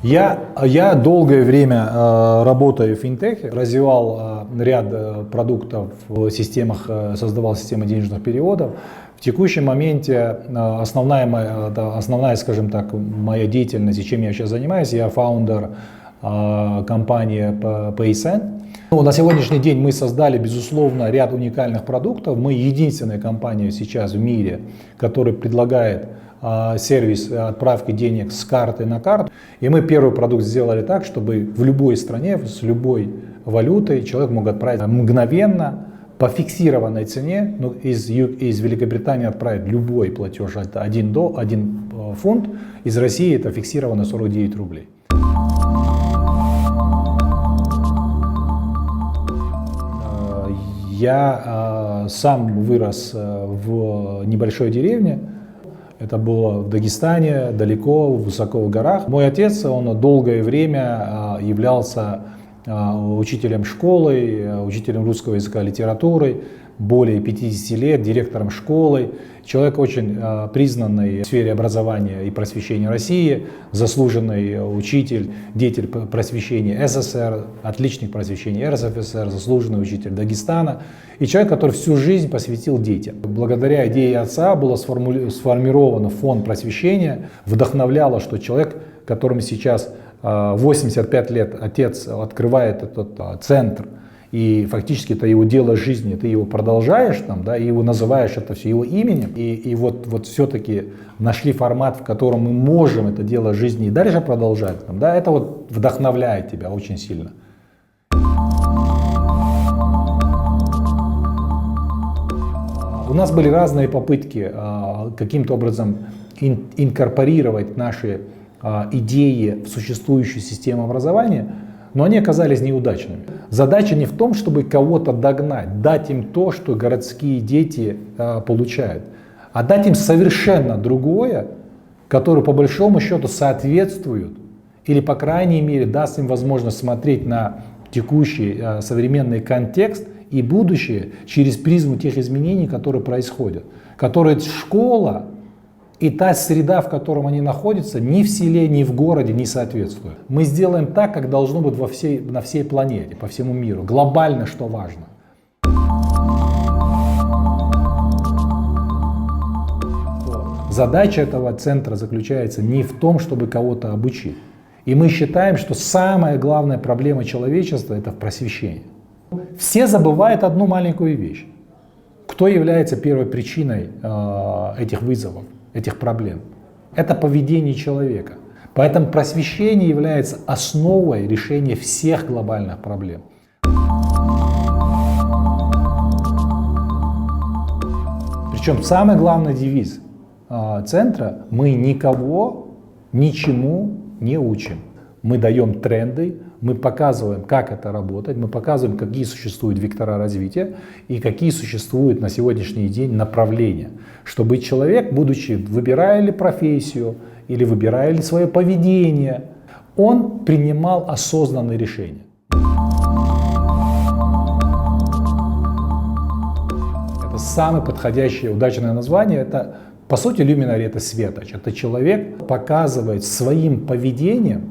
Я долгое время работаю в финтехе, развивал ряд продуктов в системах, создавал системы денежных переводов. В текущем моменте основная, скажем так, моя деятельность и чем я сейчас занимаюсь, я фаундер компании PaySend. На сегодняшний день мы создали, безусловно, ряд уникальных продуктов. Мы единственная компания сейчас в мире, которая предлагает сервис отправки денег с карты на карту. И мы первый продукт сделали так, чтобы в любой стране, с любой валютой человек мог отправить мгновенно, по фиксированной цене, из Великобритании отправить любой платеж, это 1 фунт, из России это фиксировано 49 рублей. Я сам вырос в небольшой деревне, это было в Дагестане, далеко, высоко в горах. Мой отец, он долгое время являлся учителем школы, учителем русского языка и литературы, более 50 лет, директором школы. Человек очень признанный в сфере образования и просвещения России, заслуженный учитель, деятель просвещения СССР, отличник просвещения РСФСР, заслуженный учитель Дагестана. И человек, который всю жизнь посвятил детям. Благодаря идее отца было сформировано фонд просвещения, вдохновляло, что человек, которому сейчас 85 лет, отец открывает этот центр, и фактически это его дело жизни, ты его продолжаешь, там, да, и его называешь это все его именем, и вот все-таки нашли формат, в котором мы можем это дело жизни и дальше продолжать, там, да, это вот вдохновляет тебя очень сильно. У нас были разные попытки каким-то образом инкорпорировать наши идеи в существующую систему образования, но они оказались неудачными. Задача не в том, чтобы кого-то догнать, дать им то, что городские дети получают, а дать им совершенно другое, которое по большому счету соответствует или, по крайней мере, даст им возможность смотреть на текущий современный контекст и будущее через призму тех изменений, которые происходят, которые школа и та среда, в которой они находятся, ни в селе, ни в городе не соответствует. Мы сделаем так, как должно быть на всей планете, по всему миру. Глобально, что важно. Задача этого центра заключается не в том, чтобы кого-то обучить. И мы считаем, что самая главная проблема человечества – это в просвещении. Все забывают одну маленькую вещь. Кто является первой причиной этих вызовов? Этих проблем. Это поведение человека. Поэтому просвещение является основой решения всех глобальных проблем. Причем самый главный девиз центра: мы никого ничему не учим. Мы даем тренды, мы показываем, как это работает, мы показываем, какие существуют вектора развития и какие существуют на сегодняшний день направления. Чтобы человек, будучи, выбирая ли профессию или выбирая ли свое поведение, он принимал осознанные решения. Это самое подходящее, удачное название. Это, по сути, люминарий — это светоч. Это человек показывает своим поведением,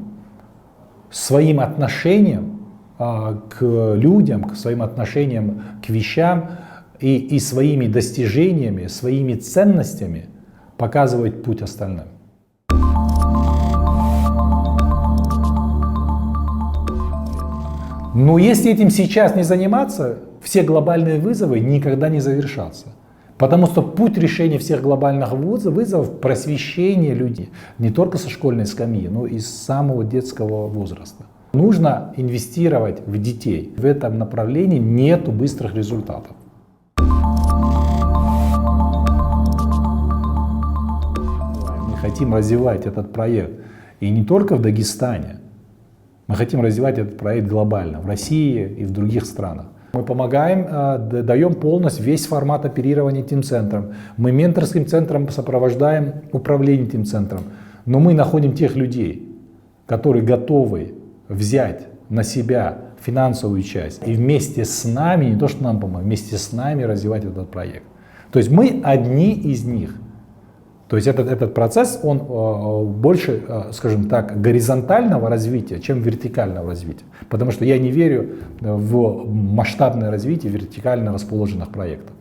своим отношением к людям, к своим отношениям к вещам и своими достижениями, своими ценностями показывает путь остальным. Но если этим сейчас не заниматься, все глобальные вызовы никогда не завершатся. Потому что путь решения всех глобальных вызовов – просвещение людей. Не только со школьной скамьи, но и с самого детского возраста. Нужно инвестировать в детей. В этом направлении нет быстрых результатов. Мы хотим развивать этот проект и не только в Дагестане. Мы хотим развивать этот проект глобально, в России и в других странах. Мы помогаем, даем полностью весь формат оперирования этим центром. Мы менторским центром сопровождаем управление этим центром. Но мы находим тех людей, которые готовы взять на себя финансовую часть и вместе с нами, не то что нам помогать, вместе с нами развивать этот проект. То есть мы одни из них. То есть этот процесс, он больше, скажем так, горизонтального развития, чем вертикального развития. Потому что я не верю в масштабное развитие вертикально расположенных проектов.